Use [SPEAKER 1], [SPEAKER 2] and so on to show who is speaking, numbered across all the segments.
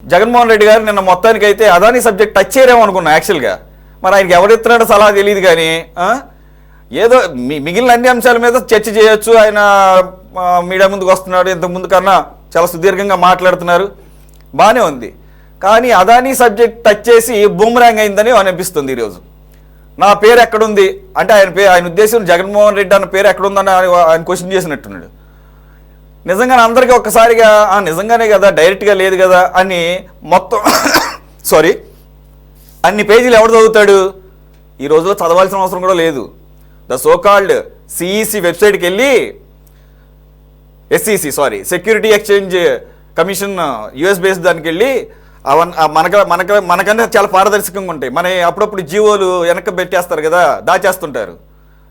[SPEAKER 1] జగన్మోహన్ రెడ్డి గారు నిన్న మొత్తానికి అయితే అదాని సబ్జెక్ట్ టచ్ చేయరేమో అనుకున్నా యాక్చువల్గా. మరి ఆయనకి ఎవరెత్తున్నాడో సలహా తెలియదు కానీ ఏదో మిగిలిన అన్ని అంశాల మీద చర్చ చేయొచ్చు. ఆయన మీడియా ముందుకు వస్తున్నాడు, ఇంతకు ముందు కన్నా చాలా సుదీర్ఘంగా మాట్లాడుతున్నారు, బాగానే ఉంది. కానీ అదాని సబ్జెక్ట్ టచ్ చేసి బూమరాంగ్ అయిందని అనిపిస్తుంది ఈరోజు. నా పేరు ఎక్కడుంది అంటే ఆయన ఉద్దేశం జగన్మోహన్ రెడ్డి అన్న పేరు ఎక్కడుందని ఆయన క్వశ్చన్ చేసినట్టున్నాడు. నిజంగానే అందరికీ ఒక్కసారిగా నిజంగానే కదా, డైరెక్ట్గా లేదు కదా అని మొత్తం సారీ అన్ని పేజీలు ఎవడు చదువుతాడు? ఈ రోజులో చదవాల్సిన అవసరం కూడా లేదు. ద సోకాల్డ్ సిఈసి వెబ్సైట్కి వెళ్ళి security exchange commission US based దానికి వెళ్ళి మనకన్నా చాలా పారదర్శకంగా ఉంటాయి. మన అప్పుడప్పుడు జీవోలు వెనక్కి పెట్టేస్తారు కదా, దాచేస్తుంటారు.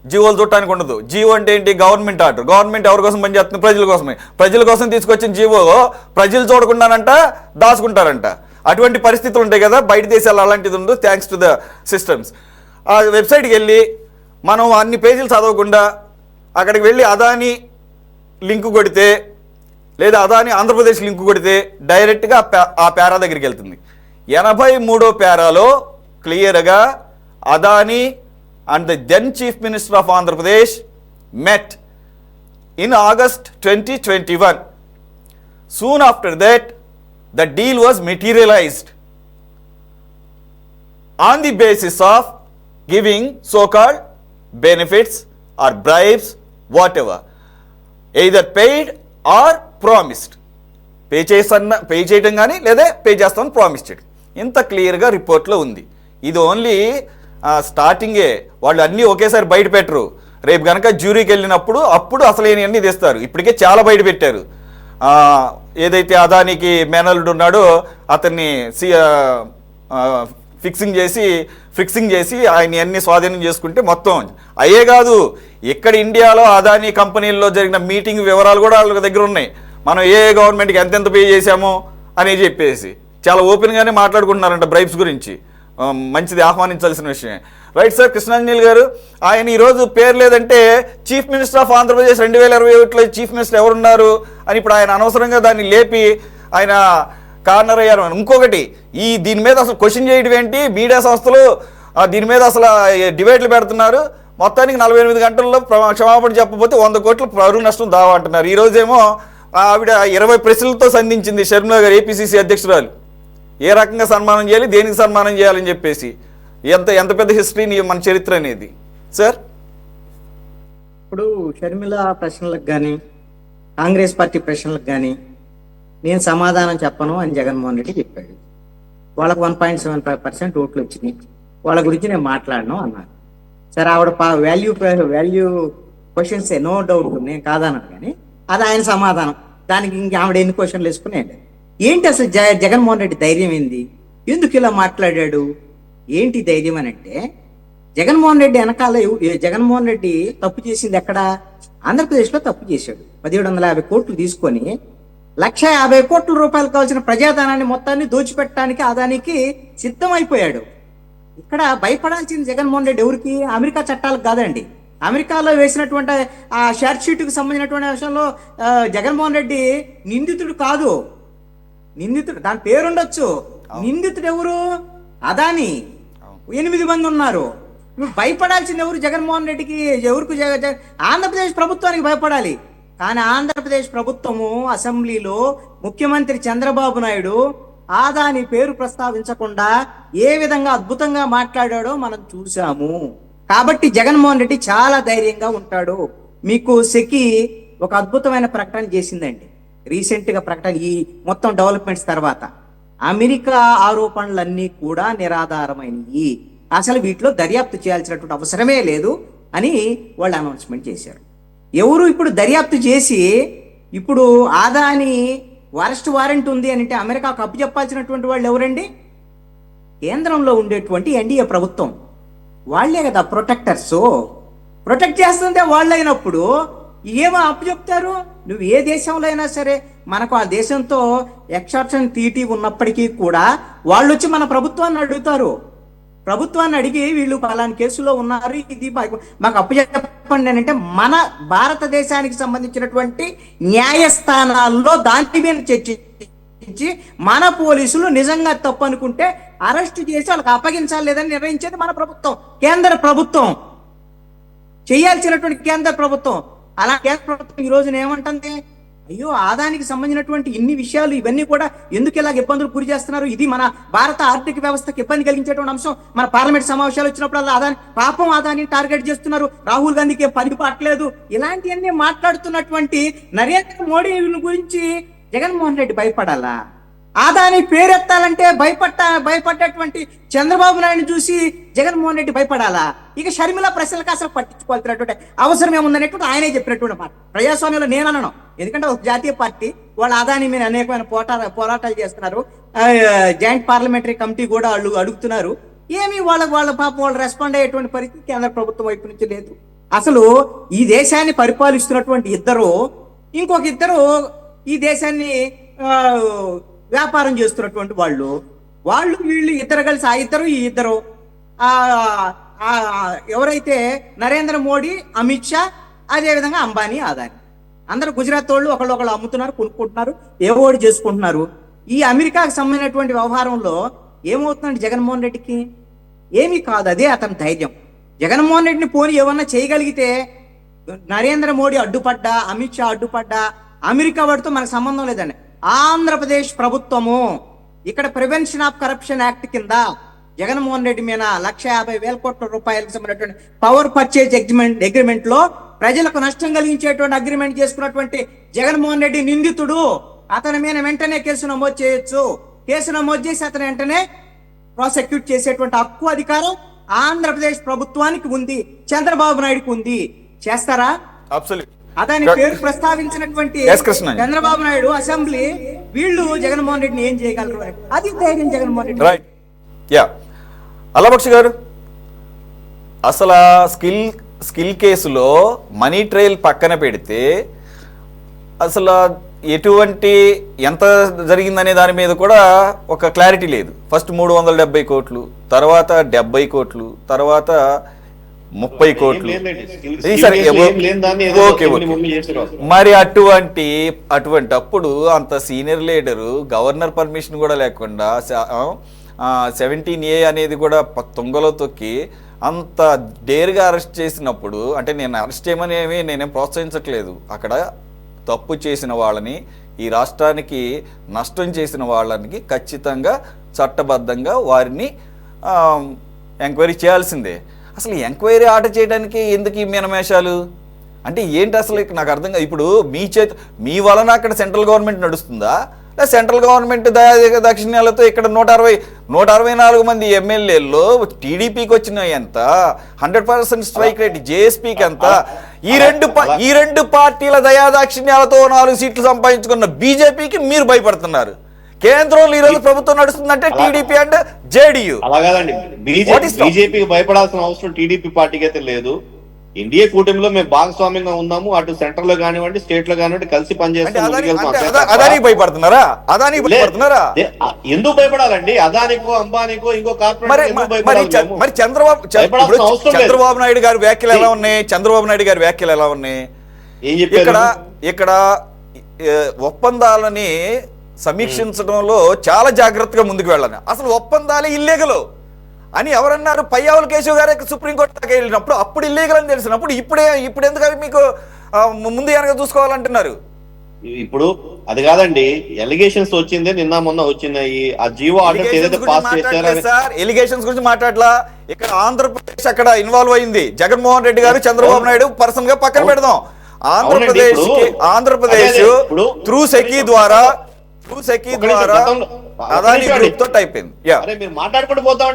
[SPEAKER 1] జీవోలు చూడటానికి ఉండదు. జీవో అంటే ఏంటి? Government order. గవర్నమెంట్ ఎవరి కోసం పనిచేస్తుంది? ప్రజల కోసమే. ప్రజల కోసం తీసుకొచ్చిన జీవో ప్రజలు చూడకుండానంట దాచుకుంటారంట. అటువంటి పరిస్థితులు ఉంటాయి కదా, బయట దేశాలు అలాంటిది ఉండదు, థ్యాంక్స్ టు ద సిస్టమ్స్. ఆ వెబ్సైట్కి వెళ్ళి మనం అన్ని పేజీలు చదవకుండా అక్కడికి వెళ్ళి అదాని లింక్ కొడితే లేదా అదాని ఆంధ్రప్రదేశ్ లింక్ కొడితే డైరెక్ట్గా ఆ పేరా దగ్గరికి వెళ్తుంది. 83వ పేరాలో క్లియర్గా Adani and the then Chief Minister of Andhra Pradesh met in August 2021. Soon after that, the deal was materialized on the basis of giving so-called benefits or bribes, whatever, either paid or promised. Pay చేయడం కానీ లేదా pay చేస్తామని promise చేయడం. ఇంత క్లియర్గా రిపోర్ట్లో ఉంది. ఇది ఓన్లీ స్టార్టింగే, వాళ్ళు అన్నీ ఒకేసారి బయట పెట్టరు. రేపు కనుక జ్యూరీకి వెళ్ళినప్పుడు అప్పుడు అసలేని తీస్తారు. ఇప్పటికే చాలా బయట పెట్టారు. ఏదైతే అదానికి మేనల్లుడు ఉన్నాడో అతన్ని ఫిక్సింగ్ చేసి ఆయన అన్ని స్వాధీనం చేసుకుంటే మొత్తం అయ్యే కాదు, ఇక్కడ ఇండియాలో అదాని కంపెనీల్లో జరిగిన మీటింగ్ వివరాలు కూడా వాళ్ళ దగ్గర ఉన్నాయి. మనం ఏ గవర్నమెంట్కి ఎంతెంత పే చేశామో అని చెప్పేసి చాలా ఓపెన్గానే మాట్లాడుకుంటున్నారంట బ్రైబ్స్ గురించి. మంచిది, ఆహ్వానించాల్సిన విషయం. Right sir. కృష్ణాంజలి గారు, ఆయన ఈరోజు పేరు లేదంటే చీఫ్ మినిస్టర్ ఆఫ్ ఆంధ్రప్రదేశ్ 2021లో చీఫ్ మినిస్టర్ ఎవరున్నారు అని ఇప్పుడు ఆయన అనవసరంగా దాన్ని లేపి ఆయన కార్నర్ అయ్యారు. ఇంకొకటి, దీని మీద అసలు క్వశ్చన్ చేయడం ఏంటి? మీడియా సంస్థలు దీని మీద అసలు డిబేట్లు పెడుతున్నారు. మొత్తానికి 48 గంటల్లో క్షమాపణ చెప్పకపోతే 100 కోట్ల పరువు నష్టం దావా అంటున్నారు. ఈరోజేమో ఆవిడ 20 ప్రశ్నలతో సంధించింది షర్మిల గారు, ఏపీసీసీ అధ్యక్షురాలు. ఏ రకంగా సన్మానం చేయాలి, దేనికి సన్మానం చేయాలని చెప్పేసి. ఎంత పెద్ద హిస్టరీ మన చరిత్ర అనేది సార్.
[SPEAKER 2] ఇప్పుడు షర్మిల ప్రశ్నలకు కానీ కాంగ్రెస్ పార్టీ ప్రశ్నలకు కానీ నేను సమాధానం చెప్పను అని జగన్మోహన్ రెడ్డి చెప్పాడు. వాళ్ళకు 1.75% ఓట్లు వచ్చినాయి, వాళ్ళ గురించి నేను మాట్లాడను అన్నారు. సరే, ఆవిడ వాల్యూ క్వశ్చన్సే, నో డౌట్, నేను కాదన్నాను. కానీ అది ఆయన సమాధానం. దానికి ఇంక ఆవిడ ఎన్ని క్వశ్చన్లు వేసుకునేది ఏంటి? అసలు జగన్మోహన్ రెడ్డి ధైర్యం ఏంది? ఎందుకు ఇలా మాట్లాడాడు? ఏంటి ధైర్యం అని అంటే, జగన్మోహన్ రెడ్డి వెనకాల జగన్మోహన్ రెడ్డి తప్పు చేసింది ఎక్కడ? ఆంధ్రప్రదేశ్లో తప్పు చేశాడు. 1750 కోట్లు తీసుకొని 1,50 కోట్ల రూపాయలు కావాల్సిన ప్రజాధనాన్ని మొత్తాన్ని దోచిపెట్టడానికి అదానికి సిద్ధమైపోయాడు. ఇక్కడ భయపడాల్సింది జగన్మోహన్ రెడ్డి ఎవరికి? అమెరికా చట్టాలకు కాదండి. అమెరికాలో వేసినటువంటి ఆ షార్ట్ షీట్కు సంబంధించినటువంటి విషయంలో జగన్మోహన్ రెడ్డి నిందితుడు కాదు. నిందితుడు దాని పేరుండొచ్చు, నిందితుడు ఎవరు? అదాని. 8 మంది ఉన్నారు. నువ్వు భయపడాల్సింది ఎవరు? జగన్మోహన్ రెడ్డికి. ఎవరికి? ఆంధ్రప్రదేశ్ ప్రభుత్వానికి భయపడాలి. కానీ ఆంధ్రప్రదేశ్ ప్రభుత్వము అసెంబ్లీలో ముఖ్యమంత్రి చంద్రబాబు నాయుడు అదాని పేరు ప్రస్తావించకుండా ఏ విధంగా అద్భుతంగా మాట్లాడాడో మనం చూసాము. కాబట్టి జగన్మోహన్ రెడ్డి చాలా ధైర్యంగా ఉంటాడు. మీకు సెకి ఒక అద్భుతమైన ప్రకటన చేసిందండి రీసెంట్గా. ప్రకటన ఈ మొత్తం డెవలప్మెంట్స్ తర్వాత అమెరికా ఆరోపణలన్నీ కూడా నిరాధారమైనవి, అసలు వీటిలో దర్యాప్తు చేయాల్సినటువంటి అవసరమే లేదు అని వాళ్ళు అనౌన్స్మెంట్ చేశారు. ఎవరు ఇప్పుడు దర్యాప్తు చేసి ఇప్పుడు అదాని అరెస్ట్ వారెంట్ ఉంది అని అంటే అమెరికాకు అప్పు చెప్పాల్సినటువంటి వాళ్ళు ఎవరండి? కేంద్రంలో ఉండేటువంటి ఎన్డీఏ ప్రభుత్వం. వాళ్లే కదా ప్రొటెక్టర్స్. ప్రొటెక్ట్ చేస్తుంటే వాళ్ళు అయినప్పుడు ఏమో అప్పు చెప్తారు? నువ్వు ఏ దేశంలో అయినా సరే, మనకు ఆ దేశంతో ఎక్సెప్షన్ తీటీ ఉన్నప్పటికీ కూడా వాళ్ళు వచ్చి మన ప్రభుత్వాన్ని అడుగుతారు. ప్రభుత్వాన్ని అడిగి వీళ్ళు పలానా కేసులో ఉన్నారు, ఇది మాకు అప్పు చెప్పండి అని అంటే మన భారతదేశానికి సంబంధించినటువంటి న్యాయస్థానాల్లో దాని మీద చర్చ ఇచ్చి మన పోలీసులు నిజంగా తప్పు అనుకుంటే అరెస్ట్ చేసి వాళ్ళకి అప్పగించాలి లేదని నిర్ణయించేది మన ప్రభుత్వం, కేంద్ర ప్రభుత్వం చేయాల్సినటువంటి కేంద్ర ప్రభుత్వం. అలా కేంద్ర ప్రభుత్వం ఈ రోజున ఏమంటుంది, అయ్యో ఆదానికి సంబంధించినటువంటి ఇన్ని విషయాలు ఇవన్నీ కూడా ఎందుకు ఇలాగ ఇబ్బందులు గురి చేస్తున్నారు, ఇది మన భారత ఆర్థిక వ్యవస్థకి ఇబ్బంది కలిగించేటువంటి అంశం. మన పార్లమెంట్ సమావేశాలు వచ్చినప్పుడు అదాని పాపం ఆదాని టార్గెట్ చేస్తున్నారు, రాహుల్ గాంధీకి పని పట్టలేదు, ఇలాంటివన్నీ మాట్లాడుతున్నటువంటి నరేంద్ర మోడీ గురించి జగన్మోహన్ రెడ్డి భయపడాలా? ఆదాని పేరెత్తాలంటే భయపడ్డటువంటి చంద్రబాబు నాయుడు చూసి జగన్మోహన్ రెడ్డి భయపడాలా? ఇక షర్మిల ప్రశ్నలకు అసలు పట్టించుకోవాల్సినటువంటి అవసరం ఏముందనేటువంటి ఆయనే చెప్పినటువంటి మాట. ప్రజాస్వామ్యంలో నేను అనను, ఎందుకంటే ఒక జాతీయ పార్టీ వాళ్ళ ఆదాని మీద అనేకమైన పోరాటాలు చేస్తున్నారు. జాయింట్ పార్లమెంటరీ కమిటీ కూడా వాళ్ళు అడుగుతున్నారు. ఏమి వాళ్ళ పాపం వాళ్ళు రెస్పాండ్ అయ్యేటువంటి పరిస్థితి కేంద్ర ప్రభుత్వం వైపు నుంచి లేదు. అసలు ఈ దేశాన్ని పరిపాలిస్తున్నటువంటి ఇద్దరు, ఇంకొక ఇద్దరు ఈ దేశాన్ని వ్యాపారం చేస్తున్నటువంటి వాళ్ళు వీళ్ళు ఇద్దరు కలిసి, ఆ ఇద్దరు ఈ ఇద్దరు ఎవరైతే నరేంద్ర మోడీ, అమిత్ షా, అదేవిధంగా అంబానీ, ఆదాని అందరూ గుజరాత్ వాళ్ళు ఒకళ్ళు అమ్ముతున్నారు, కొనుక్కుంటున్నారు, ఏవోడి చేసుకుంటున్నారు. ఈ అమెరికాకు సంబంధించినటువంటి వ్యవహారంలో ఏమవుతుందండి జగన్మోహన్ రెడ్డికి? ఏమీ కాదు, అదే అతని ధైర్యం. జగన్మోహన్ రెడ్డిని పోని ఏమన్నా చేయగలిగితే నరేంద్ర మోడీ అడ్డుపడ్డా, అమిత్ షా అడ్డుపడ్డా, అమెరికా వాడితో మనకు సంబంధం లేదండి. ఆంధ్రప్రదేశ్ ప్రభుత్వము ఇక్కడ ప్రివెన్షన్ ఆఫ్ కరప్షన్ యాక్ట్ కింద జగన్మోహన్ రెడ్డి మీద 1,50,000 కోట్ల రూపాయలకు సంబంధించినటువంటి పవర్ పర్చేజ్ అగ్రిమెంట్ లో ప్రజలకు నష్టం కలిగించేటువంటి అగ్రిమెంట్ చేసుకున్నటువంటి జగన్మోహన్ రెడ్డి నిందితుడు. అతని మీద వెంటనే కేసు నమోదు చేయొచ్చు. కేసు నమోదు చేసి అతను వెంటనే ప్రాసిక్యూట్ చేసేటువంటి హక్కు, అధికారం ఆంధ్రప్రదేశ్ ప్రభుత్వానికి ఉంది, చంద్రబాబు నాయుడుకి ఉంది. చేస్తారా? అతని పేరు ప్రస్తావించినటువంటి చంద్రబాబు నాయుడు అసెంబ్లీ వీళ్ళు జగన్మోహన్ రెడ్డిని ఏం చేయగలరు అని, అది ధైర్యం జగన్మోహన్ రెడ్డి.
[SPEAKER 1] రైట్. యా, అల్లబక్షి గారు, అసలు స్కిల్ కేసులో మనీ ట్రయల్ పక్కన పెడితే అసలు ఎటువంటి ఎంత జరిగిందనే దాని మీద కూడా ఒక క్లారిటీ లేదు. ఫస్ట్ 370 కోట్లు, తర్వాత 70 కోట్లు, తర్వాత 30 కోట్లు. మరి అప్పుడు అంత సీనియర్ లీడరు గవర్నర్ పర్మిషన్ కూడా లేకుండా 17A అనేది కూడా తుంగలో తొక్కి అంత డేర్గా అరెస్ట్ చేసినప్పుడు, అంటే నేను అరెస్ట్ చేయమని నేనేం ప్రోత్సహించట్లేదు, అక్కడ తప్పు చేసిన వాళ్ళని, ఈ రాష్ట్రానికి నష్టం చేసిన వాళ్ళకి ఖచ్చితంగా చట్టబద్ధంగా వారిని ఎంక్వైరీ చేయాల్సిందే. అసలు ఎంక్వైరీ ఆర్డర్ చేయడానికి ఎందుకు ఈ మినమేషాలు? అంటే ఏంటి అసలు నాకు అర్థం కాదు. ఇప్పుడు మీ వలన అక్కడ సెంట్రల్ గవర్నమెంట్ నడుస్తుందా, లేదా సెంట్రల్ గవర్నమెంట్ దక్షిణాలతో ఇక్కడ 164 మంది ఎమ్మెల్యేల్లో టీడీపీకి వచ్చిన ఎంత, 100% స్ట్రైక్ రేట్ జేఎస్పీకి ఎంత, ఈ రెండు పార్టీల దయాదాక్షిణ్యాలతో 4 సీట్లు సంపాదించుకున్న బీజేపీకి మీరు భయపడుతున్నారు. కేంద్రంలో ఈ రోజు ప్రభుత్వం నడుస్తుందంటే టీడీపీ అండ్ జేడీయూ.
[SPEAKER 3] అలాగేదండి, బీజేపీకి భయపడాల్సిన అవసరం టీడీపీ పార్టీకి అయితే లేదు. ఎన్డీఏ కూటమిలో మేము భాగస్వామ్యంగా ఉన్నాము. అటు సెంటర్ లో కానివ్వండి, స్టేట్ లో కానివ్వండి, కలిసి పనిచేస్తాం.
[SPEAKER 1] అదానికి భయపడుతున్నారా? అదానికి భయపడుతున్నారా?
[SPEAKER 3] ఎందుకు భయపడాలండి? అదానికో, అంబానికో, ఇంకో కార్పొరేట్
[SPEAKER 1] మరి చంద్రబాబు నాయుడు గారి వ్యాఖ్యలు ఎలా ఉన్నాయి? చంద్రబాబు నాయుడు గారి వ్యాఖ్యలు ఎలా ఉన్నాయి?
[SPEAKER 3] ఏం చెప్పారు?
[SPEAKER 1] ఇక్కడ ఒప్పందాలని సమీక్షించడంలో చాలా జాగ్రత్తగా ముందుకు వెళ్ళాలి. అసలు ఒప్పందాలే ఇల్లీగల్ అని ఎవరన్నారు? పయ్యావుల కేశవ్ గారే సుప్రీంకోర్టు దాకా వెళ్ళినప్పుడు అప్పుడు ఇల్లీగల్ అని తెలిసినప్పుడు ఇప్పుడు ఎందుకు అవి మీకు ముందు వెనక చూసుకోవాలంటున్నారు?
[SPEAKER 3] ఇప్పుడు అది కాదండి, ఎలిగేషన్స్ వచ్చిందే నిన్న మొన్న వచ్చినాయి. ఆ జీవో ఆర్డర్ ఏదైతే పాస్ చేశారో
[SPEAKER 1] సార్, ఎలిగేషన్స్ గురించి మాట్లాడలా. ఇక్కడ ఆంధ్రప్రదేశ్ అక్కడ ఇన్వాల్వ్ అయింది. జగన్మోహన్ రెడ్డి గారు, చంద్రబాబు నాయుడు పర్సన్ గా పక్కన పెడదాం. ఆంధ్రప్రదేశ్ త్రూ సెకీ ద్వారా అదాని గ్రూప్ తో టైప్ అయింది.
[SPEAKER 3] మాట్లాడుకుంటూ పోతా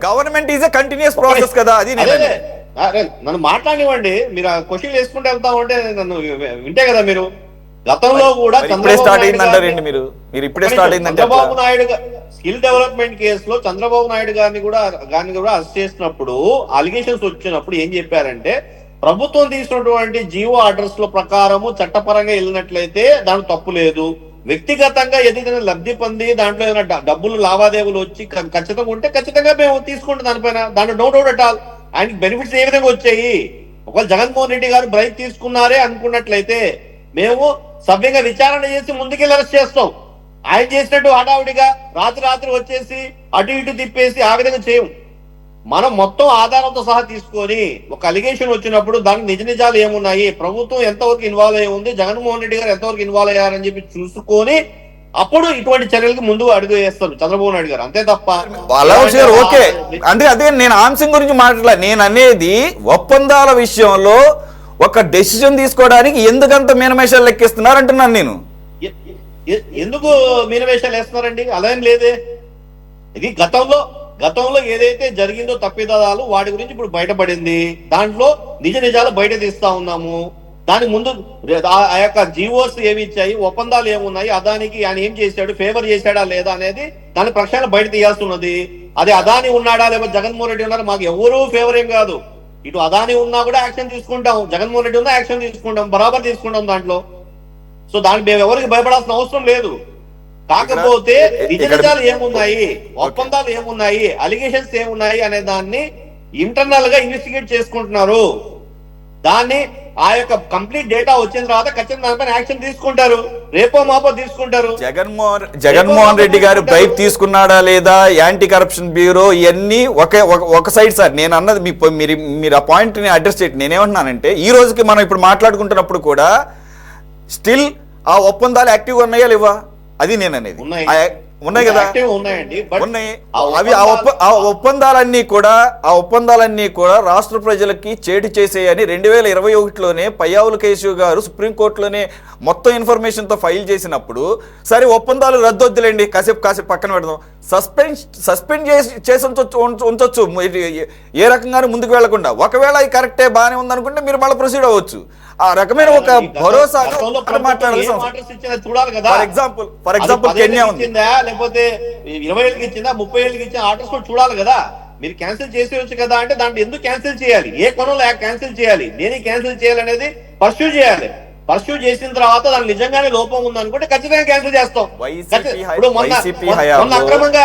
[SPEAKER 1] government is a continuous process కదా. అది
[SPEAKER 3] నన్ను మాట్లాడివ్వండి. మీరు ఆ క్వశ్చన్ వేసుకుంటూ వెళ్తా ఉంటే నన్ను వింటే కదా. మీరు గతంలో కూడా
[SPEAKER 1] స్టార్ట్ అయిందంటారండి, మీరు ఇప్పుడే స్టార్ట్ అయిందంటే
[SPEAKER 3] చంద్రబాబు నాయుడు స్కిల్ డెవలప్మెంట్ కేసులో చంద్రబాబు నాయుడు గారిని కూడా అరెస్ట్ చేసినప్పుడు అలిగేషన్స్ వచ్చినప్పుడు ఏం చెప్పారంటే, ప్రభుత్వం తీసుకున్నటువంటి జీవో ఆర్డర్స్ లో ప్రకారము చట్టపరంగా వెళ్ళినట్లయితే దాంట్లో తప్పు లేదు. వ్యక్తిగతంగా ఏదైనా లబ్ధి పొంది దాంట్లో ఏదైనా డబ్బులు లావాదేవీలు వచ్చి ఖచ్చితంగా ఉంటే ఖచ్చితంగా మేము తీసుకుంటాం దానిపైన. దాంట్లో నో డౌట్ అట్ ఆల్. ఆయనకి బెనిఫిట్స్ ఏ విధంగా వచ్చాయి? ఒకవేళ జగన్మోహన్ రెడ్డి గారు బ్రైక్ తీసుకున్నారే అనుకున్నట్లయితే మేము సవ్యంగా విచారణ చేసి ముందుకెళ్ళి అరెస్ట్ చేస్తాం. ఆయన చేసినట్టు హడావుడిగా రాత్రి వచ్చేసి అటు ఇటు తిప్పేసి ఆ విధంగా చేయం. మనం మొత్తం ఆధారంతో సహా తీసుకొని ఒక అలిగేషన్ వచ్చినప్పుడు దానికి నిజ నిజాలు ఏమున్నాయి, ప్రభుత్వం ఎంతవరకు ఇన్వాల్వ్ అయ్యి ఉంది, జగన్మోహన్ రెడ్డి గారు ఎంతవరకు ఇన్వాల్వ్ అయ్యారని చెప్పి చూసుకొని అప్పుడు ఇటువంటి చర్యలకు ముందు అడుగు వేస్తారు చంద్రబాబు నాయుడు గారు. అంతే తప్ప
[SPEAKER 1] ఓకే అంటే అదే నేను అంశం గురించి మాట్లాడలే. నేను అనేది ఒప్పందాల విషయంలో ఒక డెసిషన్ తీసుకోవడానికి ఎందుకంత మీనమేషాలు లెక్కిస్తున్నారు అంటున్నాను నేను.
[SPEAKER 3] ఎందుకు మీనవేషాలు వేస్తున్నారండి? అదేం లేదే. ఇది గతంలో ఏదైతే జరిగిందో తప్పిదాలు వాటి గురించి ఇప్పుడు బయటపడింది. దాంట్లో నిజ నిజాలు బయట తీస్తా ఉన్నాము. దాని ముందు ఆ యొక్క జీవోస్ ఏమి ఇచ్చాయి, ఒప్పందాలు ఏమున్నాయి, అదానికి ఆయన ఏం చేశాడు, ఫేవర్ చేశాడా లేదా అనేది దాని ప్రక్షాళన బయట తీయాల్సి. అది అదాని ఉన్నాడా లేకపోతే జగన్మోహన్ రెడ్డి ఉన్నారా మాకు ఎవరూ ఫేవర్ ఏం కాదు. ఇటు అదాని ఉన్నా కూడా యాక్షన్ తీసుకుంటాం, జగన్మోహన్ రెడ్డి ఉన్నా యాక్షన్ తీసుకుంటాం, బరాబర్ తీసుకుంటాం దాంట్లో. సో దానికి మేము ఎవరికి భయపడాల్సిన అవసరం లేదు. కాకపోతే నిజ నిజాలు ఏమున్నాయి, ఒప్పందాలు ఏమున్నాయి, అలిగేషన్స్ ఏమున్నాయి అనే దాన్ని ఇంటర్నల్ గా ఇన్వెస్టిగేట్ చేసుకుంటున్నారు. దాన్ని ఆ యొక్క కంప్లీట్ డేటా వచ్చిన తర్వాత ఖచ్చితంగా దానిపైన యాక్షన్ తీసుకుంటారు. రేపో మాపో తీసుకుంటారు.
[SPEAKER 1] జగన్మోహన్ రెడ్డి గారు బ్రైబ్ తీసుకున్నాడా లేదా, యాంటీ కరప్షన్ బ్యూరో, ఇవన్నీ ఒక సైడ్ సార్. నేను అన్నది మీరు ఆ పాయింట్ ని అడ్రస్ చేయండి. నేనేమంటున్నానంటే ఈ రోజుకి మనం ఇప్పుడు మాట్లాడుకుంటున్నప్పుడు కూడా స్టిల్ ఆ ఒప్పందాలు యాక్టివ్గా ఉన్నాయా లేవా, అది నేను అనేది. ఉన్నాయి కదా, ఉన్నాయి. అవి ఆ ఒప్పందాలన్నీ కూడా రాష్ట్ర ప్రజలకి చేటు చేసేయని 2021లోనే పయ్యావుల కేశవ్ గారు సుప్రీంకోర్టులోనే మొత్తం ఇన్ఫర్మేషన్తో ఫైల్ చేసినప్పుడు, సరే ఒప్పందాలు రద్దొద్దులేండి, కాసేపు పక్కన పెడదాం, సస్పెండ్ చేసి ఉంచొచ్చు ఏ రకంగానూ ముందుకు వెళ్లకుండా. ఒకవేళ అది కరెక్టే బాగానే ఉందనుకుంటే మీరు మళ్ళీ ప్రొసీడ్ అవ్వచ్చు. ఆ రకమైన ఒక భరోసా
[SPEAKER 3] చూడాలి కదా.
[SPEAKER 1] ఫర్ ఎగ్జాంపుల్ కెన్యా ఉంది,
[SPEAKER 3] లేకపోతే 20 ఏళ్ళకి ఇచ్చిందా 30 ఏళ్ళకి ఇచ్చిన ఆర్డర్స్ కూడా చూడాలి కదా. మీరు క్యాన్సిల్ చేసేయచ్చు కదా అంటే దాంట్లో ఎందుకు క్యాన్సిల్ చేయాలి, ఏ కొనంలో క్యాన్సిల్ చేయాలి, దేనికి క్యాన్సిల్ చేయాలి అనేది పర్స్యూ చేయాలి. పర్స్యూ చేసిన తర్వాత దాని నిజంగానే లోపం ఉందనుకుంటే ఖచ్చితంగా క్యాన్సిల్ చేస్తాం. ఇప్పుడు మొన్న అక్రమంగా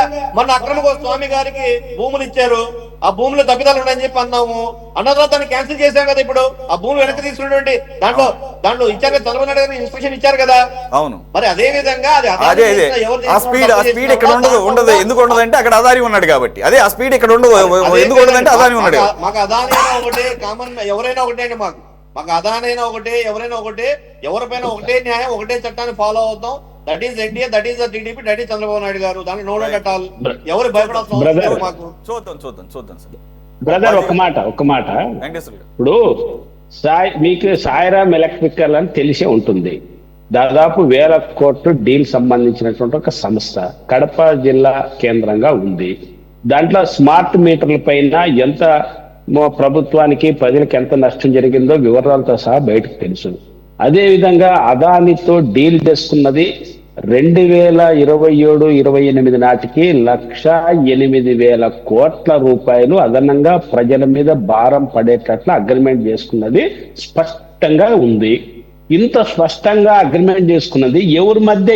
[SPEAKER 3] స్వామి గారికి భూములు ఇచ్చారు, ఆ భూములు తప్పిదాలు ఉన్నాయని చెప్పి అన్నాము. అన్న తర్వాత దాన్ని క్యాన్సిల్ చేశాం కదా. ఇప్పుడు ఆ భూములు వెనక్కి తీసుకున్నటువంటి దాంట్లో ఇచ్చారు కదా, చంద్రబాబు నాయుడు గారు ఇన్స్ట్రక్షన్ ఇచ్చారు కదా.
[SPEAKER 1] అవును,
[SPEAKER 3] మరి అదే విధంగా
[SPEAKER 1] ఆ స్పీడ్ ఇక్కడ ఉండదు. ఎందుకు ఉండదు అంటే అక్కడ అదాని ఉన్నాడు కాబట్టి. అదే ఆ స్పీడ్ ఇక్కడ ఉండదు. ఎందుకు ఉండదు అంటే అదాని ఉన్నాడు.
[SPEAKER 3] మాకు అదాని ఒకటే, కామన్ ఎవరైనా ఒకటే అండి. మాకు అదానైనా ఒకటే, ఎవరైనా ఒకటే, ఎవరిపైన ఒకటే న్యాయం, ఒకటే చట్టాన్ని ఫాలో అవుతాం. That is NDA, that is the TDP, that is Chandrababu Naidu గారు. దాన్ని నో డౌట్ అట్ ఆల్. ఎవరు భయపడాల్సిన అవసరం లేదు మాకు. చూద్దాం
[SPEAKER 4] బ్రదర్ ఒక మాట. ఇప్పుడు మీకు సాయిరామ్ ఎలక్ట్రికల్ అని తెలిసే ఉంటుంది. దాదాపు 1000 కోట్లు డీల్ సంబంధించినటువంటి ఒక సంస్థ కడప జిల్లా కేంద్రంగా ఉంది. దాంట్లో స్మార్ట్ మీటర్ల పైన ఎంత ప్రభుత్వానికి ప్రజలకు ఎంత నష్టం జరిగిందో వివరాలతో సహా బయటకు తెలుసు. అదేవిధంగా అదానితో డీల్ చేసుకున్నది 2027-28 నాటికి 1,08,000 కోట్ల రూపాయలు అదనంగా ప్రజల మీద భారం పడేటట్లు అగ్రిమెంట్ చేసుకున్నది స్పష్టంగా ఉంది. ఇంత స్పష్టంగా అగ్రిమెంట్ చేసుకున్నది ఎవరి మధ్య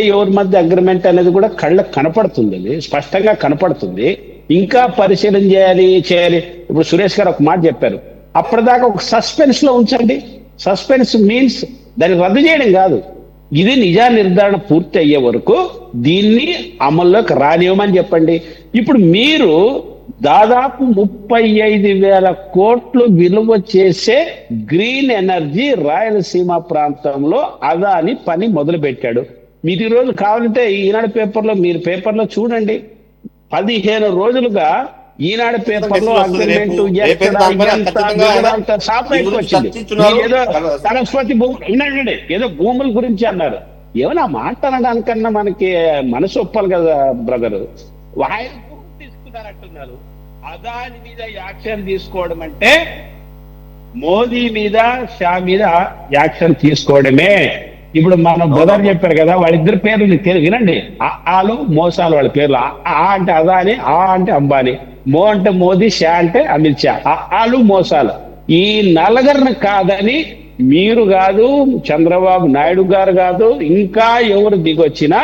[SPEAKER 4] అగ్రిమెంట్ అనేది కూడా కళ్ళకు కనపడుతుంది, అది స్పష్టంగా కనపడుతుంది. ఇంకా పరిశీలన చేయాలి. ఇప్పుడు సురేష్ గారు ఒక మాట చెప్పారు, అప్పటిదాకా ఒక సస్పెన్స్ లో ఉంచండి. సస్పెన్స్ మీన్స్ దాన్ని రద్దు చేయడం కాదు, ఇది నిజా నిర్ధారణ పూర్తి అయ్యే వరకు దీన్ని అమల్లోకి రానివ్వమని చెప్పండి. ఇప్పుడు మీరు దాదాపు 35,000 కోట్లు విలువ చేసే గ్రీన్ ఎనర్జీ రాయలసీమ ప్రాంతంలో అదాని పని మొదలు పెట్టాడు. మీరు ఈరోజు కావాలంటే ఈనాడు పేపర్లో చూడండి, 15 రోజులుగా ఈనాడు పేపర్లో సరస్వతి భూములు ఏదో భూముల గురించి అన్నారు. ఏమైనా మాట్లాడడానికన్నా మనకి మనసు ఒప్పాలి కదా బ్రదరు. ఆయన భూములు తీసుకున్నారంటున్నారు. అదాని మీద యాక్షన్ తీసుకోవడం అంటే మోదీ మీద, షా మీద యాక్షన్ తీసుకోవడమే. ఇప్పుడు మన బ్రదర్ చెప్పారు కదా, వాళ్ళిద్దరి పేర్లు వినండి. ఆలు మోసాలు వాళ్ళ పేర్లు. ఆ అంటే అదాని, ఆ అంటే అంబానీ, మో అంటే మోదీ, షా అంటే అమిత్ షా. ఆలు మోసాలు. ఈ నలుగురిని కాదని మీరు కాదు, చంద్రబాబు నాయుడు గారు కాదు, ఇంకా ఎవరు దిగొచ్చినా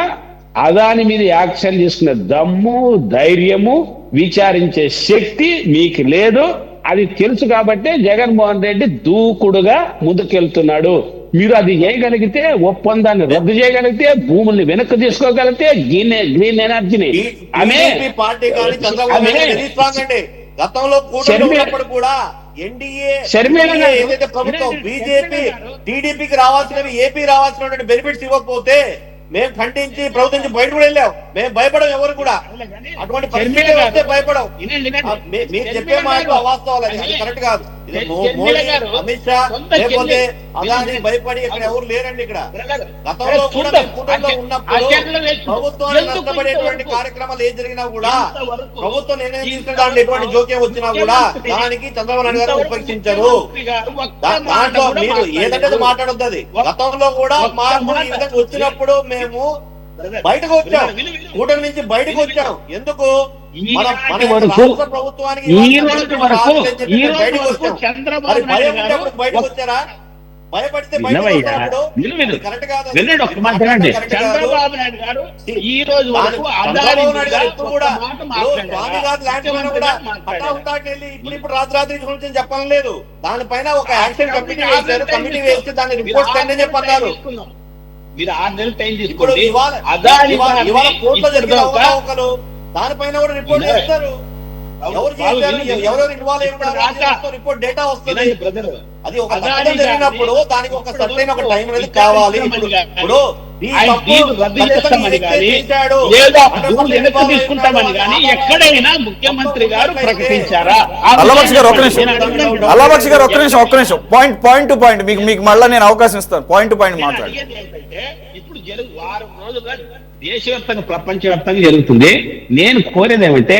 [SPEAKER 4] అదాని మీద యాక్షన్ తీసుకునే దమ్ము, ధైర్యము, విచారించే శక్తి మీకు లేదు. అది తెలుసు కాబట్టే జగన్మోహన్ రెడ్డి దూకుడుగా ముందుకెళ్తున్నాడు. మీరు అది చేయగలిగితే, ఒప్పందాన్ని రద్దు చేయగలిగితే, భూముల్ని వెనక్కి తీసుకోగలిగితే, గ్రీన్ ఎనర్జీని
[SPEAKER 3] బీజేపీ పార్టీ కానీ చంద్రబాబు నాయుడు వెరీ స్ట్రాంగ్ అండి. గతంలో కూటమిలో ఉన్నప్పుడు కూడా ఎన్డీఏ ఏదైతే ప్రభుత్వం బీజేపీ టీడీపీకి రావాల్సినవి, ఏపీ రావాల్సినటువంటి బెనిఫిట్స్ ఇవ్వకపోతే మేము ఖండించి ప్రభుత్వం నుంచి బయట కూడా వెళ్ళాం. మేము భయపడం ఎవరు కూడా, అటువంటి పరిస్థితి వస్తే భయపడం. మీరు చెప్పే మాటలు అవాస్తవాలు, అది కరెక్ట్ కాదు. మోడీ, అమిత్ షా లేకపోతే అదాని భయపడి ఇక్కడ ఎవరు లేరండి. ఇక్కడ గతంలో కూడా మేము కూటమిలో ఉన్నప్పుడు ప్రభుత్వాన్ని నష్టపడేటువంటి కార్యక్రమాలు ఏం జరిగినా కూడా, ప్రభుత్వం నిర్ణయం తీసుకునే దాంట్లో ఎటువంటి జోక్యం వచ్చినా కూడా దానికి చంద్రబాబు నాయుడు గారు ఉపేక్షించారు. దాంట్లో మీరు ఏదంటే మాట్లాడొద్దు. అది గతంలో కూడా మాకు ఈ విధంగా వచ్చినప్పుడు మేము బయటకు వచ్చాం, కూటమి నుంచి బయటకు వచ్చాం. ఎందుకు? ప్రభుత్వానికి బయటకు వచ్చారా? భయపడితే కరెక్ట్ కాదు.
[SPEAKER 5] చంద్రబాబు నాయుడు గారు ఈ రోజు
[SPEAKER 3] ఇప్పుడు రాత్రి గురించి చెప్పడం లేదు. దానిపైన ఒక యాక్షన్ కమిటీ వేశారు. కమిటీ వేస్తే దాని రిపోర్ట్ అని చెప్పన్నారు.
[SPEAKER 5] మీరు 6 నెలలు టైం
[SPEAKER 3] ఇప్పుడు
[SPEAKER 5] తీసుకోండి.
[SPEAKER 3] ఇవాళ కోర్టులో జరిగిన అవకతవకలు దానిపైన కూడా రిపోర్ట్ చేస్తారు. ఎవరు చేశారు, ఎవరెవరు ఇన్వాల్వ్ అయ్యారు, రిపోర్ట్ డేటా వస్తుంది. అది ఒక తప్పిదం జరిగినప్పుడు దానికి ఒక సరైన ఒక టైం అనేది కావాలి. ఇప్పుడు
[SPEAKER 5] తీసుకుంటామని కానీ ఎక్కడైనా ముఖ్యమంత్రి గారు ప్రకటించారా?
[SPEAKER 1] అల్లబక్షి గారు ఒక్క నిమిషం పాయింట్ టు పాయింట్ మీకు మళ్ళీ నేను అవకాశం ఇస్తాను. పాయింట్ టు పాయింట్ మాట్లాడు.
[SPEAKER 5] ఇప్పుడు వారం రోజులుగా దేశవ్యాప్తంగా ప్రపంచవ్యాప్తంగా జరుగుతుంది. నేను కోరేది ఏమంటే,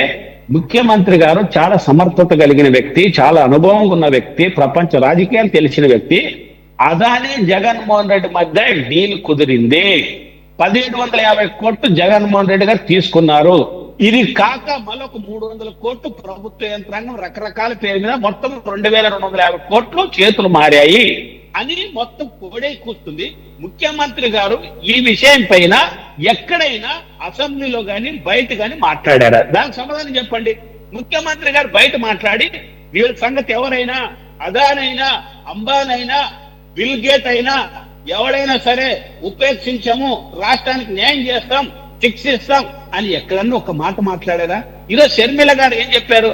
[SPEAKER 5] ముఖ్యమంత్రి గారు చాలా సమర్థత కలిగిన వ్యక్తి, చాలా అనుభవం ఉన్న వ్యక్తి, ప్రపంచ రాజకీయాలు తెలిసిన వ్యక్తి. అదాని జగన్మోహన్ రెడ్డి మధ్య డీల్ కుదిరింది. 1750 కోట్లు జగన్మోహన్ రెడ్డి గారు తీసుకున్నారు. ఇది కాక మరొక 300 కోట్లు ప్రభుత్వ యంత్రాంగం రకరకాల పేరు మీద మొత్తం 2250 కోట్లు చేతులు మారాయి అని మొత్తం కోడే కూస్తుంది. ముఖ్యమంత్రి గారు ఈ విషయం పైన ఎక్కడైనా అసెంబ్లీలో గాని బయట గాని మాట్లాడారా? దానికి సమాధానం చెప్పండి. ముఖ్యమంత్రి గారు బయట మాట్లాడి వీళ్ళ సంగతి ఎవరైనా, అదానైనా, అంబానైనా, బిల్ గేట్ అయినా ఎవడైనా సరే ఉపేక్షించాము, రాష్ట్రానికి న్యాయం చేస్తాం, శిక్షిస్తాం అని ఎక్కడన్నా ఒక మాట మాట్లాడారా? ఈరోజు షర్మిల గారు ఏం చెప్పారు?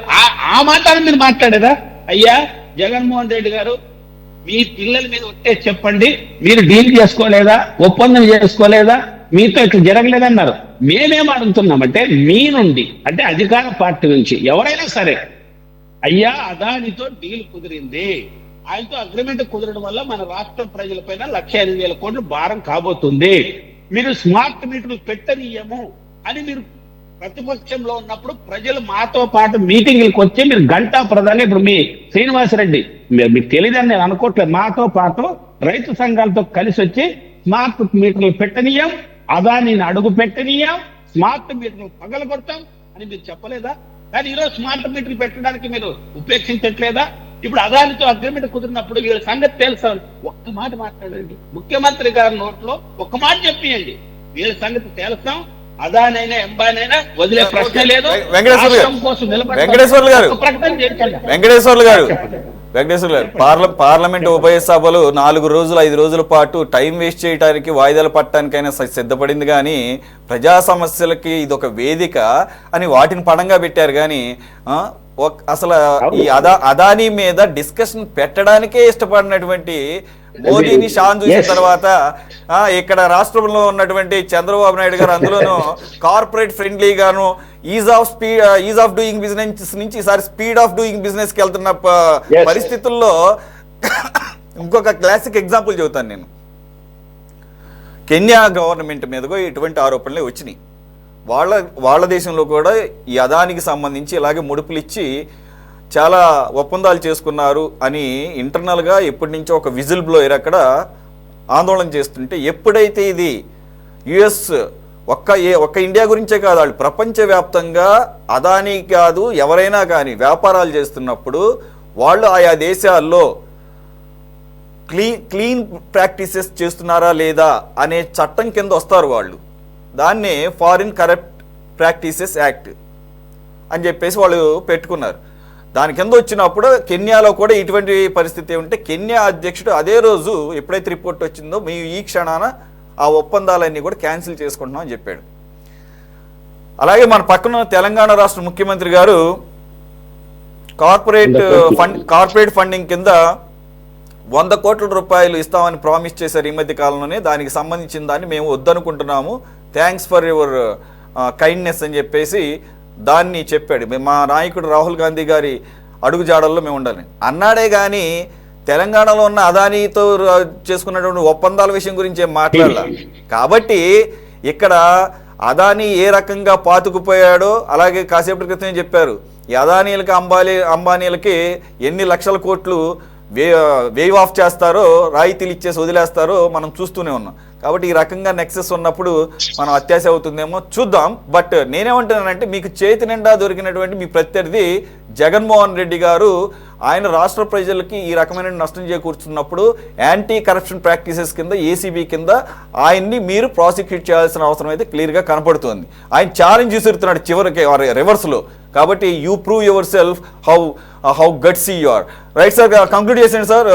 [SPEAKER 5] ఆ మాట మీరు మాట్లాడారా? అయ్యా జగన్మోహన్ రెడ్డి గారు, మీ పిల్లల మీద ఉంటే చెప్పండి, మీరు డీల్ చేసుకోలేదా, ఒప్పందం చేసుకోలేదా, మీతో ఇట్లా జరగలేదన్నారు. మేమేం అడుగుతున్నామంటే, మీ నుండి అంటే అధికార పార్టీ నుంచి ఎవరైనా సరే, అయ్యా అదానితో డీల్ కుదిరింది, ఆయనతో అగ్రిమెంట్ కుదరడం వల్ల మన రాష్ట్ర ప్రజలపైన 1,08,000 కోట్లు భారం కాబోతుంది, మీరు స్మార్ట్ మీటర్లు పెట్టనీయము అని మీరు ప్రతిపక్షంలో ఉన్నప్పుడు ప్రజలు మాతో పాటు మీటింగ్లకు వచ్చి మీరు గంటా ప్రధాని, ఇప్పుడు మీ శ్రీనివాసరెడ్డి మీకు తెలియదని నేను అనుకోవట్లేదు, మాతో పాటు రైతు సంఘాలతో కలిసి వచ్చి స్మార్ట్ మీటర్లు పెట్టనీయం, అదానిని అడుగు పెట్టనీయం, స్మార్ట్ మీటర్లు పగలగొడతాం అని మీరు చెప్పలేదా? కానీ ఈరోజు స్మార్ట్ మీటర్లు పెట్టడానికి మీరు ఉపేక్షించట్లేదా? ఇప్పుడు అదానితో అగ్రిమెంట్ కుదిరినప్పుడు వీళ్ళ సంగతి తెలుసా? ఒక్క మాట మాట్లాడండి, ముఖ్యమంత్రి గారి నోట్లో ఒక్క మాట చెప్పియండి, వీళ్ళ సంగతి తెలుస్తాం. అదానైనా ఎంబానైనా వదిలే ప్రశ్న లేదు.
[SPEAKER 1] వెంకటేశ్వర్లు గారు పార్లమెంట్ ఉభయ సభలు 4 రోజులు 5 రోజుల పాటు టైం వేస్ట్ చేయడానికి, వాయిదాలు పట్టడానికైనా సిద్ధపడింది. కానీ ప్రజా సమస్యలకి ఇదొక వేదిక అని వాటిని పడంగా పెట్టారు. కానీ అసలు ఈ అదానీ మీద డిస్కషన్ పెట్టడానికే ఇష్టపడినటువంటి మోదీని షాన్ చూసిన తర్వాత ఇక్కడ రాష్ట్రంలో ఉన్నటువంటి చంద్రబాబు నాయుడు గారు అందులోనూ కార్పొరేట్ ఫ్రెండ్లీగాను ఈజ్ ఆఫ్ డూయింగ్ బిజినెస్ నుంచి ఈసారి స్పీడ్ ఆఫ్ డూయింగ్ బిజినెస్ కి వెళ్తున్న పరిస్థితుల్లో ఇంకొక క్లాసిక్ ఎగ్జాంపుల్ చెబుతాను నేను. కెన్యా గవర్నమెంట్ మీద ఇటువంటి ఆరోపణలే వచ్చినాయి. వాళ్ళ దేశంలో కూడా ఈ అదానికి సంబంధించి ఇలాగే ముడుపులు ఇచ్చి చాలా ఒప్పందాలు చేసుకున్నారు అని ఇంటర్నల్గా ఎప్పటి నుంచో ఒక విజిల్ బ్లోయర్ అక్కడ ఆందోళన చేస్తుంటే, ఎప్పుడైతే ఇది యుఎస్ ఒక్క ఇండియా గురించే కాదు, వాళ్ళు ప్రపంచవ్యాప్తంగా అదానీ కాదు ఎవరైనా కానీ వ్యాపారాలు చేస్తున్నప్పుడు వాళ్ళు ఆయా దేశాల్లో క్లీన్ ప్రాక్టీసెస్ చేస్తున్నారా లేదా అనే చట్టం కింద వస్తారు వాళ్ళు. దాన్నే ఫారిన్ కరప్ట్ ప్రాక్టీసెస్ యాక్ట్ అని చెప్పేసి వాళ్ళు పెట్టుకున్నారు. దాని కింద వచ్చినప్పుడు కెన్యాలో కూడా ఇటువంటి పరిస్థితి ఉంటే కెన్యా అధ్యక్షుడు అదే రోజు ఎప్పుడైతే రిపోర్ట్ వచ్చిందో మేము ఈ క్షణాన ఆ ఒప్పందాలన్నీ కూడా క్యాన్సిల్ చేసుకుంటున్నాం అని చెప్పాడు. అలాగే మన పక్కన తెలంగాణ రాష్ట్ర ముఖ్యమంత్రి గారు కార్పొరేట్ ఫండింగ్ కింద 100 కోట్ల రూపాయలు ఇస్తామని ప్రామిస్ చేశారు ఈ మధ్య కాలంలోనే. దానికి సంబంధించిన దాన్ని మేము వద్దనుకుంటున్నాము, థ్యాంక్స్ ఫర్ యువర్ కైండ్నెస్ అని చెప్పేసి దాన్ని చెప్పాడు. మా నాయకుడు రాహుల్ గాంధీ గారి అడుగు జాడల్లో మేము ఉండాలి అన్నాడే కానీ తెలంగాణలో ఉన్న అదానీతో చేసుకున్నటువంటి ఒప్పందాల విషయం గురించి ఏం మాట్లాడాలి. కాబట్టి ఇక్కడ అదానీ ఏ రకంగా పాతుకుపోయాడో అలాగే కాసేపటి క్రితమే చెప్పారు, ఈ అదానీలకి అంబానీలకి ఎన్ని లక్షల కోట్లు వేవ్ ఆఫ్ చేస్తారో, రాయితీలు ఇచ్చేసి వదిలేస్తారో మనం చూస్తూనే ఉన్నాం. కాబట్టి ఈ రకంగా నెక్సెస్ ఉన్నప్పుడు మనం అత్యాశ అవుతుందేమో చూద్దాం. బట్ నేనేమంటున్నానంటే మీకు చేతి నిండా దొరికినటువంటి మీ ప్రత్యర్థి జగన్మోహన్ రెడ్డి గారు ఆయన రాష్ట్ర ప్రజలకి ఈ రకమైన నష్టం చేకూర్చున్నప్పుడు యాంటీ కరప్షన్ ప్రాక్టీసెస్ కింద ఏసీబీ కింద ఆయన్ని మీరు ప్రాసిక్యూట్ చేయాల్సిన అవసరం అయితే క్లియర్గా కనపడుతుంది. ఆయన ఛాలెంజ్ విసురుతున్నాడు చివరికి రివర్స్లో. కాబట్టి you prove yourself how gutsy you are. Right sir, conclude చేసేయండి సార్.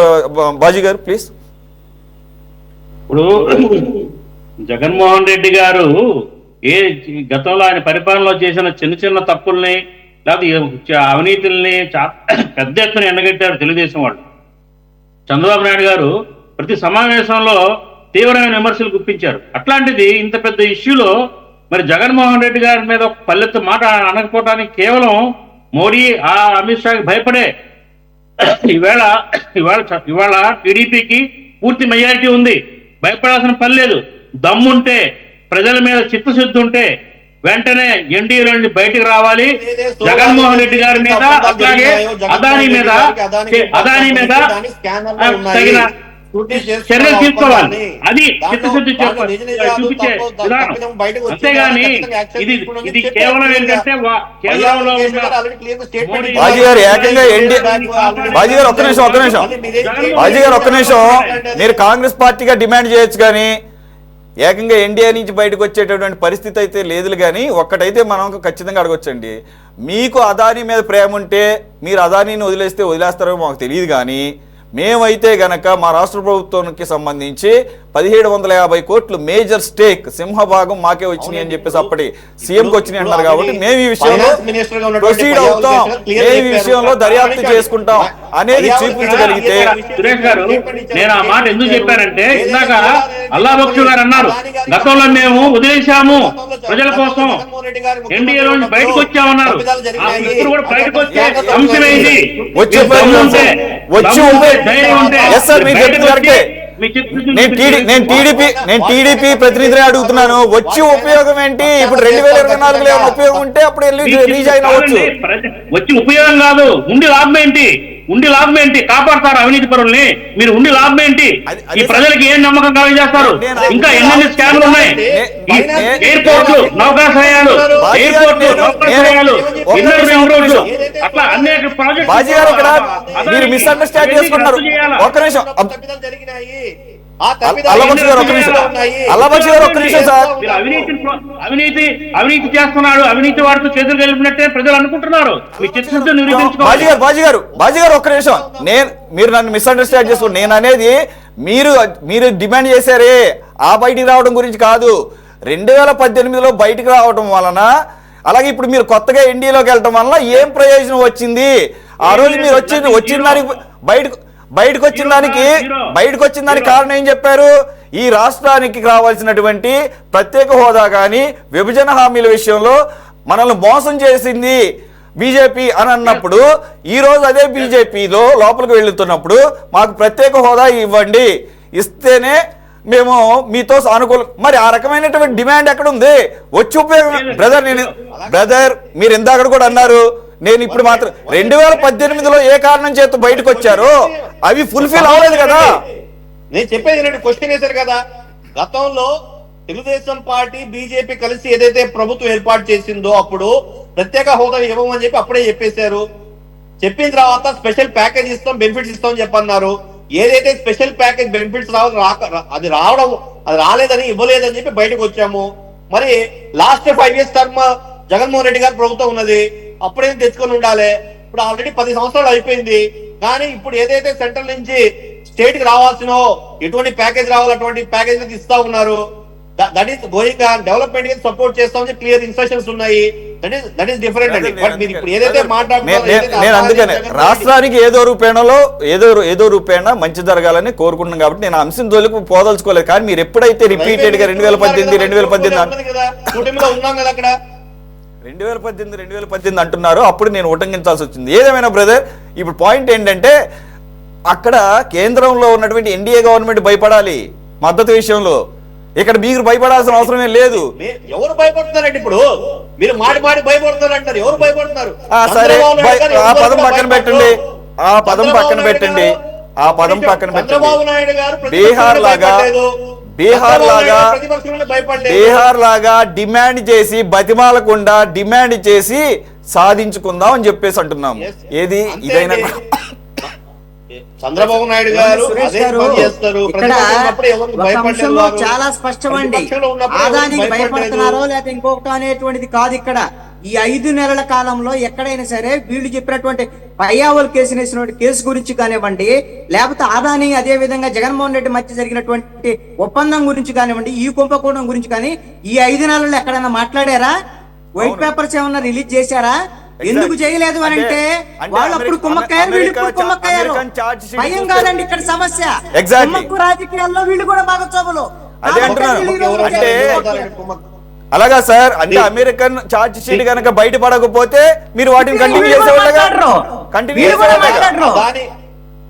[SPEAKER 1] బాజీ గారు ప్లీజ్.
[SPEAKER 6] ఇప్పుడు జగన్మోహన్ రెడ్డి గారు గతంలో ఆయన పరిపాలనలో చేసిన చిన్న చిన్న తప్పుల్ని లేకపోతే అవినీతుల్ని పెద్ద ఎత్తున ఎండగట్టారు తెలుగుదేశం వాళ్ళు. చంద్రబాబు నాయుడు గారు ప్రతి సమావేశంలో తీవ్రమైన విమర్శలు గుప్పించారు. అట్లాంటిది ఇంత పెద్ద ఇష్యూలో మరి జగన్మోహన్ రెడ్డి గారి మీద ఒక పల్లెత్తు మాట అనకపోవడానికి కేవలం మోడీ అమిత్ షాకి భయపడే ఇవాళ టీడీపీకి పూర్తి మెజారిటీ ఉంది, భయపడాల్సిన పని లేదు. దమ్ముంటే ప్రజల మీద చిత్తశుద్ధి ఉంటే వెంటనే ఎన్డీఏలో నుండి బయటకు రావాలి. జగన్మోహన్ రెడ్డి గారి మీద అట్లాగే అదానీ మీద తగిన చర్యలు తీసుకోవాలి. అది చిత్తశుద్ధి చూపించే విధానం. అంతేగాని ఇది కేవలం ఏంటంటే కేంద్రంలో
[SPEAKER 1] బాజీ గారు ఏకంగా బాజీ గారు ఒక్క నిమిషం మీరు కాంగ్రెస్ పార్టీగా డిమాండ్ చేయొచ్చు కానీ ఏకంగా ఎన్డీఏ నుంచి బయటకు వచ్చేటటువంటి పరిస్థితి అయితే లేదు. కానీ ఒక్కటైతే మనం ఖచ్చితంగా అడగొచ్చండి, మీకు అదానీ మీద ప్రేమ ఉంటే మీరు అదానీని వదిలేస్తారో మాకు తెలియదు. కానీ మేమైతే గనక మా రాష్ట్ర ప్రభుత్వానికి సంబంధించి 1750 కోట్లు మేజర్ స్టేక్ సింహభాగం మాకే వచ్చినాయి అని చెప్పేసి అప్పటి సీఎంకి వచ్చినాయి అంటారు. కాబట్టి మేము ఈ విషయంలో ప్రొసీడ్ అవుతాం, మేము ఈ విషయంలో దర్యాప్తు చేసుకుంటాం అనేది చూపించగలిగితే.
[SPEAKER 6] సురేష్ గారు, నేను ఆ మాట ఎందుకు చెప్పానంటే ఇందాక అల్లాబక్షు గారు అన్నారు గతంలో మేము వదిలేశాము ప్రజల కోసం, ఎన్డీఏలో బయటకు వచ్చామన్నారు. ఇప్పుడు కూడా బయటకు వచ్చే అంశమైంది.
[SPEAKER 1] నేను టీడీపీ ప్రతినిధిని అడుగుతున్నాను, వచ్చి ఉపయోగం ఏంటి? ఇప్పుడు 2024లో ఏమైనా ఉపయోగం ఉంటే అప్పుడు రీజాయిన్ అవ్వచ్చు.
[SPEAKER 6] వచ్చి ఉపయోగం కాదు, ఉండి లాభం ఏంటి? కాపాడతారు అవినీతి పరుల్ని? మీరు ఉండి లాభం ఏంటి? ఈ ప్రజలకి ఏం నమ్మకం కలిగజేస్తారు? ఇంకా ఎన్ని స్కామ్లు ఉన్నాయి? ఎయిర్పోర్ట్లు, నౌకాశ్రయాలు, అట్లా అనేక ప్రాజెక్టులు.
[SPEAKER 1] బాజీ గారు ఇక్కడ మీరు మిస్అండర్స్టాండ్ చేసుకున్నారు. ఒక్క నిమిషం
[SPEAKER 6] అవినీతి చేస్తున్నాడు, అవినీతి వాడితో చేతులు కలిపినట్టే ప్రజలు అనుకుంటున్నారు. మీ చిత్తశుద్ధి నిరూపించుకోవాలి.
[SPEAKER 1] బాజీ గారు ఒక్క నిమిషం, మీరు నన్ను మిస్అండర్స్టాండ్ చేసుకున్నారు. నేను అనేది మీరు డిమాండ్ చేశారే ఆ బయటికి రావడం గురించి కాదు. 2018లో బయటికి రావడం వలన, అలాగే ఇప్పుడు మీరు కొత్తగా ఎన్డీఏలోకి వెళ్ళడం వల్ల ఏం ప్రయోజనం వచ్చింది? ఆ రోజు మీరు వచ్చిన దానికి బయటకు వచ్చిన దానికి కారణం ఏం చెప్పారు? ఈ రాష్ట్రానికి రావాల్సినటువంటి ప్రత్యేక హోదా కానీ విభజన హామీల విషయంలో మనల్ని మోసం చేసింది బీజేపీ అని అన్నప్పుడు, ఈ రోజు అదే బీజేపీలో లోపలికి వెళ్తున్నప్పుడు మాకు ప్రత్యేక హోదా ఇవ్వండి, ఇస్తేనే మేము మీతో అనుకూలం. మరి ఆ రకమైనటువంటి డిమాండ్ ఎక్కడ ఉంది? వచ్చి ఉపయోగం బ్రదర్ మీరు ఇందాక కూడా అన్నారు, నేను ఇప్పుడు మాత్రం 2018లో ఏ కారణం చేత బయటకు వచ్చారో అవి ఫుల్ఫిల్ అవ్వలేదు కదా.
[SPEAKER 3] నేను చెప్పేది క్వశ్చన్ వేశారు కదా, గతంలో తెలుగుదేశం పార్టీ బీజేపీ కలిసి ఏదైతే ప్రభుత్వం ఏర్పాటు చేసిందో అప్పుడు ప్రత్యేక హోదా ఇవ్వమని చెప్పి అప్పుడే చెప్పేశారు. చెప్పిన తర్వాత స్పెషల్ ప్యాకేజ్ ఇస్తాం, బెనిఫిట్స్ ఇస్తాం అని చెప్పన్నారు. ఏదైతే స్పెషల్ ప్యాకేజ్ బెనిఫిట్స్ అది రాలేదని ఇవ్వలేదని చెప్పి బయటకు వచ్చాము. మరి last 5 years term Jaganmohan Reddy గారి ప్రభుత్వం ఉన్నది, అప్పుడేం తెచ్చుకొని ఉండాలి. ఇప్పుడు ఆల్రెడీ 10 సంవత్సరాలు అయిపోయింది. కానీ ఇప్పుడు ఏదైతే సెంట్రల్ నుంచి స్టేట్ కి రావాల్సినో ఎటువంటి ప్యాకేజ్ రావాలో అటువంటి ప్యాకేజ్ ఇస్తా ఉన్నారు. That is going on. Development కి సపోర్ట్ చేస్తామని క్లియర్ ఇన్స్ట్రక్షన్స్ ఉన్నాయి. దట్ ఈస్ డిఫరెంట్ అండి. బట్ మీరు ఇప్పుడు ఏదైతే
[SPEAKER 1] నేను అందుకనే రాష్ట్రానికి ఏదో రూపేణ మంచి జరగాలని కోరుకుంటున్నాం కాబట్టి నేను అంశం జోలికి పోదలుచుకోలేదు. కానీ మీరు ఎప్పుడైతే రిపీటెడ్ గా 2018 అంటున్నారో అప్పుడు నేను ఉటంకించాల్సి వచ్చింది. ఏదేమైనా బ్రదర్, ఇప్పుడు పాయింట్ ఏంటంటే అక్కడ కేంద్రంలో ఉన్నటువంటి ఎన్డీఏ గవర్నమెంట్ భయపడాలి మద్దతు విషయంలో. ఇక్కడ మీరు భయపడాల్సిన అవసరమే లేదు.
[SPEAKER 3] ఎవరు భయపడుతున్నారండి? ఇప్పుడు మీరు మాటి భయపడుతున్నారు అంటారు. ఎవరు భయపడుతున్నారు?
[SPEAKER 1] సరే, ఆ పదం పక్కన పెట్టండి.
[SPEAKER 3] చంద్రబాబు నాయుడు గారు
[SPEAKER 1] బీహార్ లాగా డిమాండ్ చేసి బతిమాలకుండా డిమాండ్ చేసి సాధించుకుందాం అని చెప్పేసి అంటున్నాం. ఏది ఇదైనా
[SPEAKER 3] చంద్రబాబు నాయుడు గారు
[SPEAKER 2] చాలా స్పష్టమండి. ఆదానికి భయపడుతున్నారో లేకపోతే ఇంకొకటి అనేటువంటిది కాదు. ఇక్కడ ఈ 5 నెలల కాలంలో ఎక్కడైనా సరే వీళ్ళు చెప్పినటువంటి పయ్యావల్ కేసు వేసినటువంటి కేసు గురించి కానివ్వండి, లేకపోతే ఆదాని అదే విధంగా జగన్మోహన్ రెడ్డి మధ్య జరిగినటువంటి ఒప్పందం గురించి కానివ్వండి, ఈ కుంభకోణం గురించి కానీ ఈ 5 నెలల్లో ఎక్కడైనా మాట్లాడారా? వైట్ పేపర్స్ ఏమన్నా రిలీజ్ చేశారా? ఎందుకు చేయలేదు అని అంటే వాళ్ళు అప్పుడు కుమ్మక్కయ్యారు, వీళ్ళు ఇప్పుడు కుమ్మక్కయ్యారు. భయం కాదండి ఇక్కడ సమస్య. కుమ్మక్కు రాజకీయాల్లో వీళ్ళు కూడా భాగస్వాములు.
[SPEAKER 1] అదే అంటున్నారు. అంటే అలాగా సార్, అంటే అమెరికన్ ఛార్జ్ షీట్ కనుక బయటపడకపోతే మీరు వాటిని కంటిన్యూ చేసేవాళ్ళగా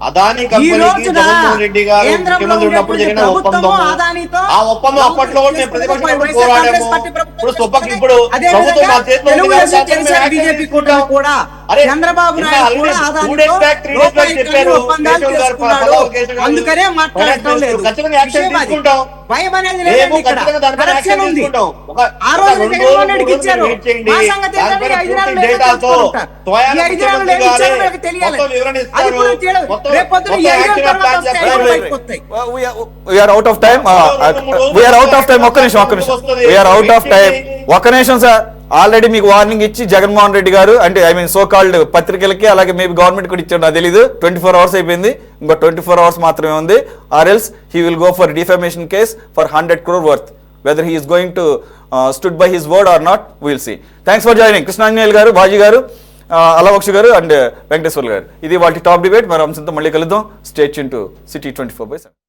[SPEAKER 3] అదాని కంపెనీకి జగన్మోహన్ రెడ్డి గారు ముఖ్యమంత్రి ఉన్నప్పుడు జరిగిన ఒప్పందం, ఆ ఒప్పందం అప్పట్లో నేను ప్రతిపక్షంలో పోరాడాము. ఇప్పుడు ప్రభుత్వం మా చేతిలో
[SPEAKER 2] బీజేపీ కూటమి కూడా చంద్రబాబు నాయుడు కూడా అందుకనే మాట్లాడటం లేదు. భయం అనేది లేదు. కరప్షన్ ఉంది. ఆ రోజు జగన్మోహన్ రెడ్డికి ఇచ్చారు. మా సంగతి ఏంటంటే 5 నెలలు తెలియాలి. అది కూడా రేపొద్దున ఈ 5 నెలల తర్వాత వస్తాయి.
[SPEAKER 1] ఒక్క నిమిషం సార్. ఆల్రెడీ మీకు వార్నింగ్ ఇచ్చి జగన్మోహన్ రెడ్డి గారు, అంటే ఐ మీన్ సో కాల్డ్ పత్రికలకి అలాగే మేబీ గవర్నమెంట్ కూడా ఇచ్చాడు, నాకు తెలీదు. 24 hours అయిపోయింది, ఇంకో 24 hours మాత్రమే ఉంది. Or else he will go for defamation case for 100 crore worth. Whether he is going to stood by his word or not, will see. Thanks for joining Krishnanjaneyulu గారు, బాజీ గారు, అలవక్ష గారు అండ్ వెంకటేశ్వర్ గారు. ఇది వాటి టాప్ డిబేట్. మరి అంశంతో మళ్ళీ కలుద్దాం. Stay tune to city 24/7.